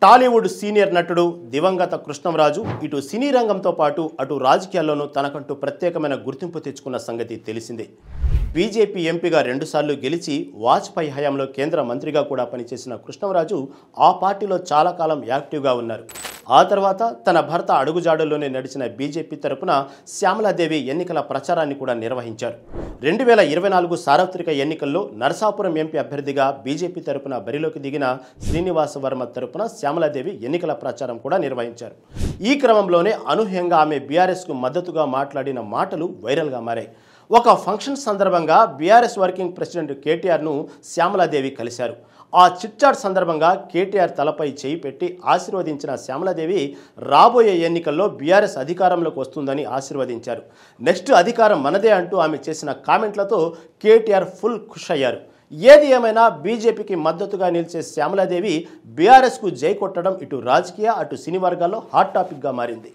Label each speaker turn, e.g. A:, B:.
A: Tollywood senior నటుడు దివంగత కృష్ణంరాజు ఇటు సినీ రంగంతో పాటు అటు రాజకీయాల్లోనూ తనకంటూ ప్రత్యేకమైన గుర్తింపు తెచ్చుకున్న సంగతి తెలిసిందే. బీజేపీ ఎంపీగా 2 సార్లు గెలిచి వాజ్పేయి హయాంలో కేంద్ర మంత్రిగా కూడా పనిచేసిన కృష్ణంరాజు ఆ పార్టీలో చాలా కాలం యాక్టివ్గా ఉన్నారు. ఆ తర్వాత తన భర్త అడుగుజాడల్లోనే నడిచిన బీజేపీ తరపున శ్యామలాదేవి ఎన్నికల ప్రచారాన్ని కూడా నిర్వహించారు. 2024 సార్వత్రిక ఎన్నికల్లో నరసాపురం ఎంపీ అభ్యర్థిగా బీజేపీ తరపున బరిలోకి దిగిన శ్రీనివాస వర్మ తరపున శ్యామలాదేవి ఎన్నికల ప్రచారం కూడా నిర్వహించారు. ఈ క్రమంలోనే అనూహ్యంగా ఆమె బీఆర్ఎస్కు మద్దతుగా మాట్లాడిన మాటలు వైరల్గా మారాయి. ఒక ఫంక్షన్ సందర్భంగా బీఆర్ఎస్ వర్కింగ్ ప్రెసిడెంట్ కేటీఆర్ను శ్యామలాదేవి కలిశారు. ఆ చిట్చాట్ సందర్భంగా కేటీఆర్ తలపై చేయి పెట్టి ఆశీర్వదించిన శ్యామలాదేవి రాబోయే ఎన్నికల్లో బీఆర్ఎస్ అధికారంలోకి వస్తుందని ఆశీర్వదించారు. నెక్స్ట్ అధికారం మనదే అంటూ ఆమె చేసిన కామెంట్లతో కేటీఆర్ ఫుల్ ఖుష్ అయ్యారు. ఏది ఏమైనా బీజేపీకి మద్దతుగా నిలిచే శ్యామలాదేవి బీఆర్ఎస్కు జై కొట్టడం ఇటు రాజకీయ అటు సినీ వర్గాల్లో హాట్ టాపిక్గా మారింది.